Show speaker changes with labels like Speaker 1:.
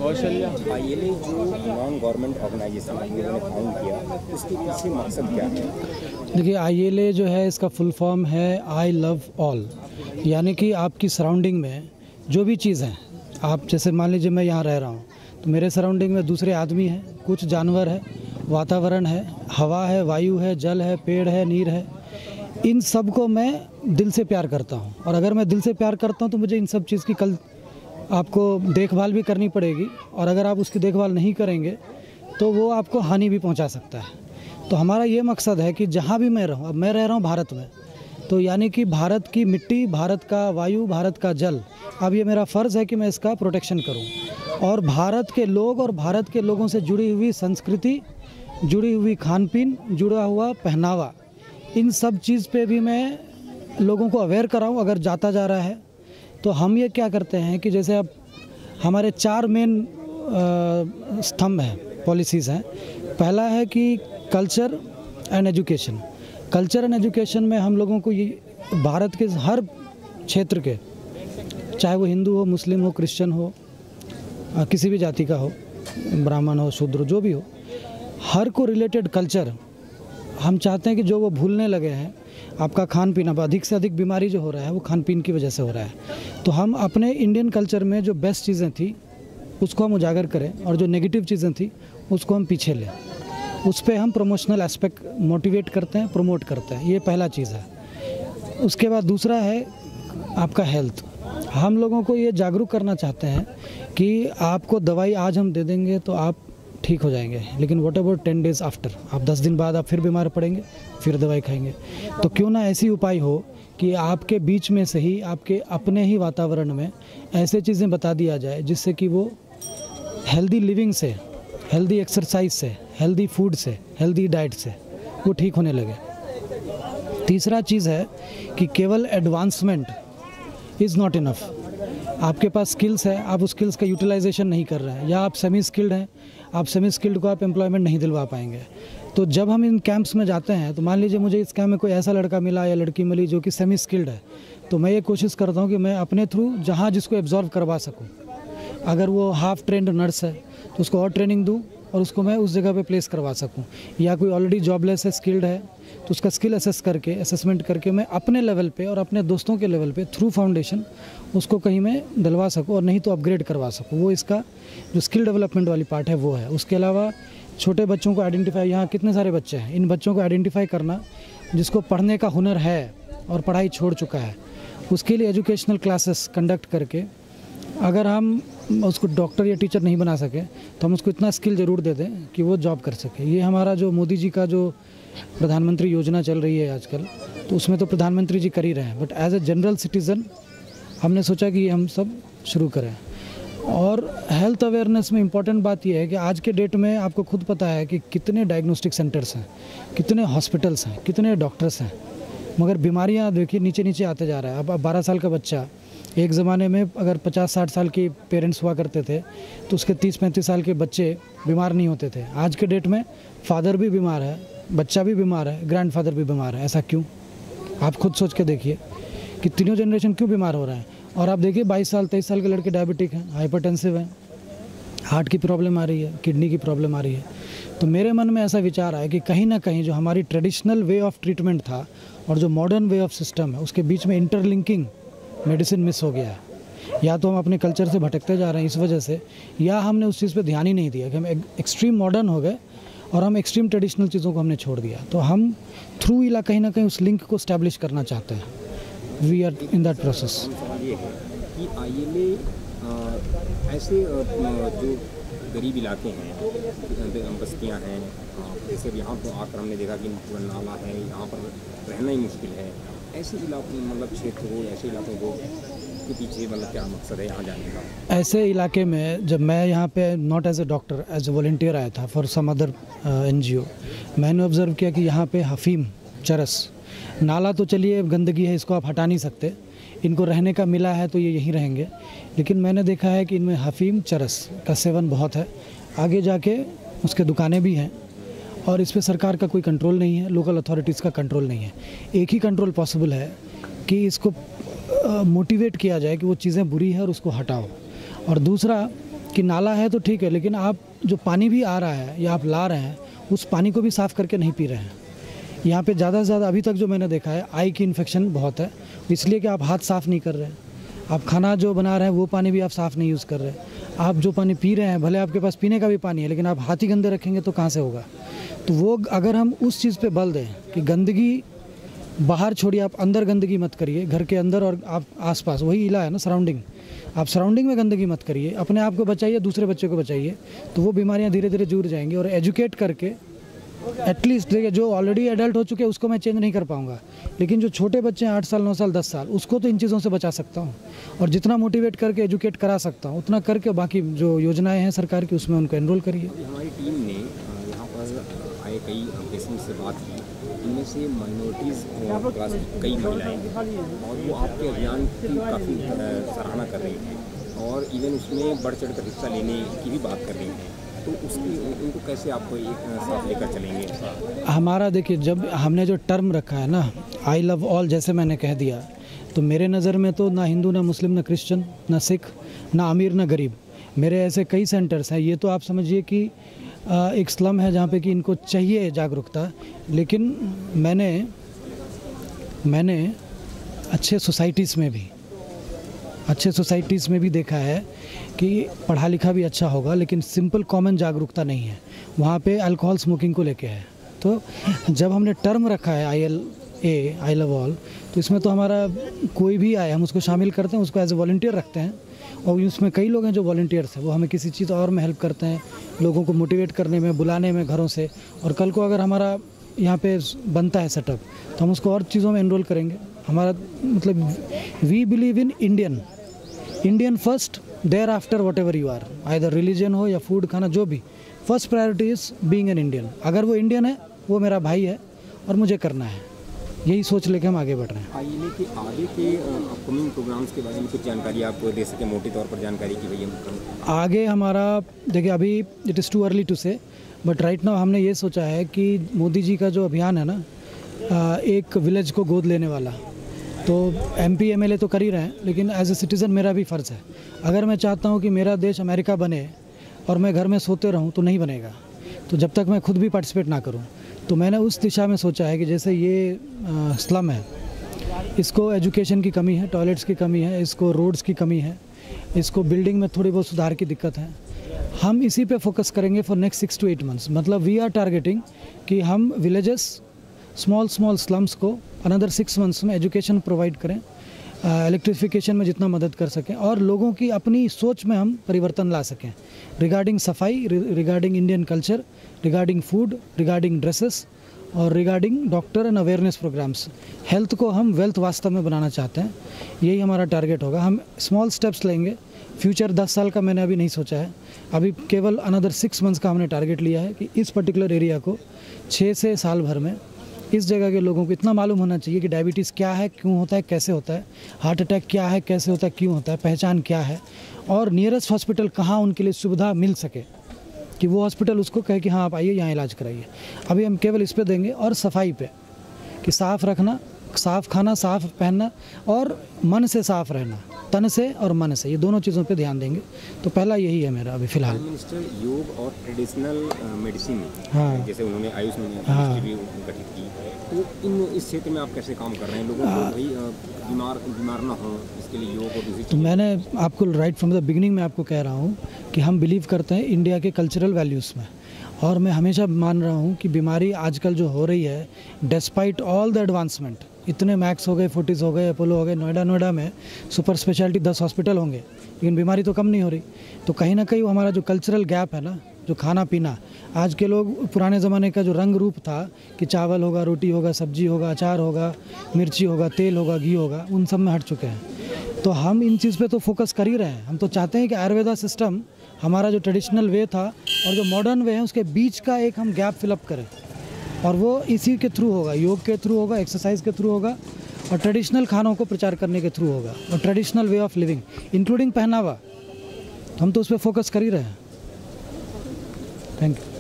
Speaker 1: आईएलए जो non government organisation है उन्होंने फाउंड किया, उसके पीछे मकसद क्या है?
Speaker 2: देखिए, आईएलए जो है इसका फुल फॉर्म है आई लव ऑल, यानी कि आपकी सराउंडिंग में जो भी चीज़ है, आप जैसे मान लीजिए मैं यहाँ रह रहा हूँ तो मेरे सराउंडिंग में दूसरे आदमी हैं, कुछ जानवर है, वातावरण है, हवा है, वायु है, जल है, पेड़ है, नीर है, इन सब को मैं दिल से प्यार करता हूँ। और अगर मैं दिल से प्यार करता हूँ तो मुझे इन सब चीज़ की कल आपको देखभाल भी करनी पड़ेगी, और अगर आप उसकी देखभाल नहीं करेंगे तो वो आपको हानि भी पहुंचा सकता है। तो हमारा ये मकसद है कि जहाँ भी मैं रहूँ, अब मैं रह रहा हूँ भारत में, तो यानी कि भारत की मिट्टी, भारत का वायु, भारत का जल, अब ये मेरा फ़र्ज़ है कि मैं इसका प्रोटेक्शन करूँ। और भारत के लोग और भारत के लोगों से जुड़ी हुई संस्कृति, जुड़ी हुई खान पीन, जुड़ा हुआ पहनावा, इन सब चीज़ पे भी मैं लोगों को अवेयर कराऊँ अगर जाता जा रहा है। तो हम ये क्या करते हैं कि जैसे अब हमारे 4 मेन स्तंभ हैं, पॉलिसीज़ हैं। पहला है कि culture and education. Culture and education में हम लोगों को ये भारत के हर क्षेत्र के, चाहे वो हिंदू हो, मुस्लिम हो, क्रिश्चियन हो, किसी भी जाति का हो, ब्राह्मण हो, शूद्र, जो भी हो, हर को रिलेटेड कल्चर हम चाहते हैं कि जो वो भूलने लगे हैं। आपका खान पीन, अब अधिक से अधिक बीमारी जो हो रहा है वो खान पीन की वजह से हो रहा है। तो हम अपने इंडियन कल्चर में जो बेस्ट चीज़ें थी उसको हम उजागर करें, और जो नेगेटिव चीज़ें थी उसको हम पीछे लें। उस पर हम प्रमोशनल एस्पेक्ट मोटिवेट करते हैं, प्रमोट करते हैं। ये पहला चीज़ है। उसके बाद दूसरा है आपका हेल्थ। हम लोगों को ये जागरूक करना चाहते हैं कि आपको दवाई आज हम दे देंगे तो आप ठीक हो जाएंगे, लेकिन व्हाट अबाउट 10 डेज़ आफ्टर, आप 10 दिन बाद आप फिर बीमार पड़ेंगे, फिर दवाई खाएंगे। तो क्यों ना ऐसी उपाय हो कि आपके बीच में से ही, आपके अपने ही वातावरण में ऐसे चीज़ें बता दिया जाए जिससे कि वो हेल्दी लिविंग से, हेल्दी एक्सरसाइज से, हेल्दी फूड से, हेल्दी डाइट से वो ठीक होने लगे। तीसरा चीज़ है कि केवल एडवांसमेंट इज़ नॉट इनफ। आपके पास स्किल्स है, आप उस स्किल्स का यूटिलाइजेशन नहीं कर रहे हैं, या आप सेमी स्किल्ड हैं, आप सेमी स्किल्ड को आप एम्प्लॉयमेंट नहीं दिलवा पाएंगे। तो जब हम इन कैंप्स में जाते हैं, तो मान लीजिए मुझे इस कैंप में कोई ऐसा लड़का मिला या लड़की मिली जो कि सेमी स्किल्ड है, तो मैं ये कोशिश करता हूँ कि मैं अपने थ्रू जहाँ जिसको एब्जॉर्व करवा सकूँ। अगर वो हाफ ट्रेंड नर्स है तो उसको और ट्रेनिंग दूँ और उसको मैं उस जगह पे प्लेस करवा सकूँ। या कोई ऑलरेडी जॉबलेस है, स्किल्ड है, तो उसका स्किल असेसमेंट करके मैं अपने लेवल पे और अपने दोस्तों के लेवल पे थ्रू फाउंडेशन उसको कहीं मैं दिलवा सकूँ, और नहीं तो अपग्रेड करवा सकूँ। वो इसका जो स्किल डेवलपमेंट वाली पार्ट है वो है। उसके अलावा छोटे बच्चों को आइडेंटिफाई, यहाँ कितने सारे बच्चे हैं, इन बच्चों को आइडेंटिफाई करना जिसको पढ़ने का हुनर है और पढ़ाई छोड़ चुका है, उसके लिए एजुकेशनल क्लासेस कंडक्ट करके, अगर हम उसको डॉक्टर या टीचर नहीं बना सके तो हम उसको इतना स्किल ज़रूर दे दें कि वो जॉब कर सके। ये हमारा जो मोदी जी का जो प्रधानमंत्री योजना चल रही है आजकल, तो उसमें तो प्रधानमंत्री जी कर ही रहे हैं, but as a general citizen हमने सोचा कि हम सब शुरू करें। और हेल्थ अवेयरनेस में इम्पॉर्टेंट बात यह है कि आज के डेट में आपको खुद पता है कि कितने डायग्नोस्टिक सेंटर्स हैं, कितने हॉस्पिटल्स हैं, कितने डॉक्टर्स हैं, मगर बीमारियां देखिए नीचे नीचे आते जा रहा है। अब 12 साल का बच्चा, एक ज़माने में अगर 50-60 साल के पेरेंट्स हुआ करते थे तो उसके 30-35 साल के बच्चे बीमार नहीं होते थे। आज के डेट में फादर भी बीमार है, बच्चा भी बीमार है, ग्रैंडफादर भी बीमार है। ऐसा क्यों? आप खुद सोच के देखिए कि तीनों जनरेशन क्यों बीमार हो रहे हैं। और आप देखिए 22 साल 23 साल के लड़के डायबिटिक हैं, हाइपरटेंसिव हैं, हार्ट की प्रॉब्लम आ रही है, किडनी की प्रॉब्लम आ रही है। तो मेरे मन में ऐसा विचार आया कि कहीं ना कहीं जो हमारी ट्रेडिशनल वे ऑफ ट्रीटमेंट था और जो मॉडर्न वे ऑफ सिस्टम है, उसके बीच में इंटरलिंकिंग मेडिसिन मिस हो गया है। या तो हम अपने कल्चर से भटकते जा रहे हैं इस वजह से, या हमने उस चीज़ पे ध्यान ही नहीं दिया कि हम एक्सट्रीम मॉडर्न हो गए और हम एक्सट्रीम ट्रेडिशनल चीज़ों को हमने छोड़ दिया। तो हम थ्रू इला कहीं ना कहीं उस लिंक को स्टैब्लिश करना चाहते हैं। We are in that process.
Speaker 1: ये है कि आईएलए ऐसे जो गरीब इलाके हैं, बस्तियां हैं, जैसे यहाँ तो आकर हमने देखा कि नाला है, यहाँ पर रहना ही मुश्किल है, ऐसे इलाकों मतलब क्षेत्र को, ऐसे इलाकों को के पीछे मतलब क्या मकसद है यहाँ जाने का?
Speaker 2: ऐसे इलाके में जब मैं यहाँ पे not as a doctor, as a volunteer आया था फॉर सम अदर NGO, मैंने ऑब्ज़र्व किया कि यहाँ पे हफीम, चरस, नाला तो चलिए गंदगी है, इसको आप हटा नहीं सकते, इनको रहने का मिला है तो ये यहीं रहेंगे, लेकिन मैंने देखा है कि इनमें हफीम, चरस का सेवन बहुत है। आगे जाके उसके दुकानें भी हैं और इस पर सरकार का कोई कंट्रोल नहीं है, लोकल अथॉरिटीज़ का कंट्रोल नहीं है। एक ही कंट्रोल पॉसिबल है कि इसको मोटिवेट किया जाए कि वो चीज़ें बुरी है और उसको हटाओ। और दूसरा कि नाला है तो ठीक है, लेकिन आप जो पानी भी आ रहा है या आप ला रहे हैं उस पानी को भी साफ़ करके नहीं पी रहे हैं। यहाँ पे ज़्यादा से ज़्यादा अभी तक जो मैंने देखा है आई की इन्फेक्शन बहुत है, इसलिए कि आप हाथ साफ़ नहीं कर रहे हैं। आप खाना जो बना रहे हैं वो पानी भी आप साफ़ नहीं यूज़ कर रहे हैं। आप जो पानी पी रहे हैं, भले आपके पास पीने का भी पानी है, लेकिन आप हाथ ही गंदे रखेंगे तो कहाँ से होगा। तो वो अगर हम उस चीज़ पे बल दें कि गंदगी बाहर छोड़िए, आप अंदर गंदगी मत करिए, घर के अंदर और आप आसपास वही इला है ना सराउंडिंग, आप सराउंडिंग में गंदगी मत करिए, अपने आप को बचाइए, दूसरे बच्चे को बचाइए, तो वो बीमारियां धीरे धीरे दूर जाएंगी। और एजुकेट करके एटलीस्ट, देखिए जो ऑलरेडी एडल्ट हो चुके हैं उसको मैं चेंज नहीं कर पाऊंगा, लेकिन जो छोटे बच्चे हैं 8 साल 9 साल 10 साल, उसको तो इन चीज़ों से बचा सकता हूँ। और जितना मोटिवेट करके एजुकेट करा सकता हूँ उतना करके बाकी जो योजनाएँ हैं सरकार की उसमें उनको एनरोल करिए।
Speaker 1: हमारी टीम ने यहाँ पर आए कई पेशेंट से बात की, इनमें से माइनॉरिटीज़ क्लास की कई महिलाएं हैं और वो आपके अभियान की काफ़ी सराहना कर रही हैं और इवन उसमें बढ़ चढ़ कर हिस्सा लेने की भी बात कर रही हैं। तो उसकी उनको कैसे आप एक साथ लेकर चलेंगे?
Speaker 2: हमारा देखिए, जब हमने जो टर्म रखा है ना आई लव ऑल, जैसे मैंने कह दिया, तो मेरे नज़र में तो ना हिंदू, ना मुस्लिम, ना क्रिश्चियन, ना सिख, ना अमीर, ना गरीब, मेरे ऐसे कई सेंटर्स हैं। ये तो आप समझिए कि एक स्लम है जहाँ पे कि इनको चाहिए जागरूकता, लेकिन मैंने अच्छे सोसाइटीज़ में भी देखा है कि पढ़ा लिखा भी अच्छा होगा, लेकिन सिंपल कॉमन जागरूकता नहीं है। वहाँ पे अल्कोहल स्मोकिंग को लेके है। तो जब हमने टर्म रखा है आई लव ऑल, तो इसमें तो हमारा कोई भी आए हम उसको शामिल करते हैं, उसको एज ए वॉलंटियर रखते हैं। और उसमें कई लोग हैं जो वॉलंटियर्स हैं, वो हमें किसी चीज़ और में हेल्प करते हैं, लोगों को मोटिवेट करने में, बुलाने में घरों से। और कल को अगर हमारा यहाँ पे बनता है सेटअप तो हम उसको और चीज़ों में एनरोल करेंगे। हमारा मतलब we believe in Indian first, thereafter whatever you are, either religion हो या फूड खाना, जो भी, first priority is being an Indian. अगर वो इंडियन है, वो मेरा भाई है और मुझे करना है, यही सोच लेके हम आगे बढ़ रहे हैं।
Speaker 1: आईएलए के आगे के अपकमिंग प्रोग्राम्स के बारे में कुछ जानकारी आपको दे सके, मोटे तौर पर जानकारी की भैया?
Speaker 2: आगे हमारा देखिए, अभी it is too early to say, but right now हमने ये सोचा है कि मोदी जी का जो अभियान है ना, एक विलेज को गोद लेने वाला, तो MP MLA तो कर ही रहे हैं, लेकिन एज ए सिटीज़न मेरा भी फ़र्ज़ है। अगर मैं चाहता हूँ कि मेरा देश अमेरिका बने और मैं घर में सोते रहूँ तो नहीं बनेगा, तो जब तक मैं खुद भी पार्टिसिपेट ना करूँ। तो मैंने उस दिशा में सोचा है कि जैसे ये स्लम है, इसको एजुकेशन की कमी है, टॉयलेट्स की कमी है, इसको रोड्स की कमी है, इसको बिल्डिंग में थोड़ी बहुत सुधार की दिक्कत है, हम इसी पे फोकस करेंगे फॉर नेक्स्ट 6 to 8 months। मतलब वी आर टारगेटिंग कि हम विलेजेस, स्मॉल स्लम्स को अनदर 6 months में एजुकेशन प्रोवाइड करें, इलेक्ट्रिफिकेशन में जितना मदद कर सकें और लोगों की अपनी सोच में हम परिवर्तन ला सकें रिगार्डिंग सफाई, regarding Indian culture, regarding food, regarding dresses और regarding doctor and awareness programmes. Health को हम वेल्थ वास्तव में बनाना चाहते हैं, यही हमारा टारगेट होगा। हम स्मॉल स्टेप्स लेंगे, फ्यूचर 10 साल का मैंने अभी नहीं सोचा है, अभी केवल अनदर 6 months का हमने टारगेट लिया है कि इस पर्टिकुलर एरिया को 6 से साल भर में इस जगह के लोगों को इतना मालूम होना चाहिए कि डायबिटीज़ क्या है, क्यों होता है, कैसे होता है, हार्ट अटैक क्या है, कैसे होता है, क्यों होता है, पहचान क्या है, और नियरेस्ट हॉस्पिटल कहाँ उनके लिए सुविधा मिल सके कि वो हॉस्पिटल उसको कहे कि हाँ आप आइए यहाँ इलाज कराइए। अभी हम केवल इस पे देंगे और सफाई पे कि साफ़ रखना, साफ़ खाना, साफ़ पहनना और मन से साफ़ रहना, तन से और मन से, ये दोनों चीज़ों पे ध्यान देंगे। तो पहला यही है मेरा अभी फ़िलहाल।
Speaker 1: मिनिस्टर योग और ट्रेडिशनल मेडिसिन,
Speaker 2: हाँ,
Speaker 1: जैसे उन्होंने आयुष मिनिस्ट्री भी गठित की, तो इस क्षेत्र में आप कैसे काम कर रहे हैं? लोगों को भाई बीमार ना हो, इसके लिए योग और दूसरी।
Speaker 2: तो मैंने आपको राइट फ्रॉम द बिगिनिंग में आपको कह रहा हूँ कि हम बिलीव करते हैं इंडिया के कल्चरल वैल्यूज़ में, और मैं हमेशा मान रहा हूँ कि बीमारी आजकल जो हो रही है, डिस्पाइट ऑल द एडवांसमेंट, इतने मैक्स हो गए, फोर्टिस हो गए, अपोलो हो गए, नोएडा में सुपर स्पेशलिटी 10 हॉस्पिटल होंगे, लेकिन बीमारी तो कम नहीं हो रही। तो कहीं ना कहीं वो हमारा जो कल्चरल गैप है ना, जो खाना पीना, आज के लोग, पुराने ज़माने का जो रंग रूप था कि चावल होगा, रोटी होगा, सब्जी होगा, अचार होगा, मिर्ची होगा, तेल होगा, घी होगा, उन सब में हट चुके हैं। तो हम इन चीज़ पे तो फोकस कर ही रहे हैं। हम तो चाहते हैं कि आयुर्वेदा सिस्टम, हमारा जो ट्रेडिशनल वे था और जो मॉडर्न वे है, उसके बीच का एक हम गैप फिलअप करें, और वो इसी के थ्रू होगा, योग के थ्रू होगा, एक्सरसाइज के थ्रू होगा और ट्रेडिशनल खानों को प्रचार करने के थ्रू होगा और traditional way of living including पहनावा। हम तो उस पर फोकस कर ही रहे हैं। Thank you.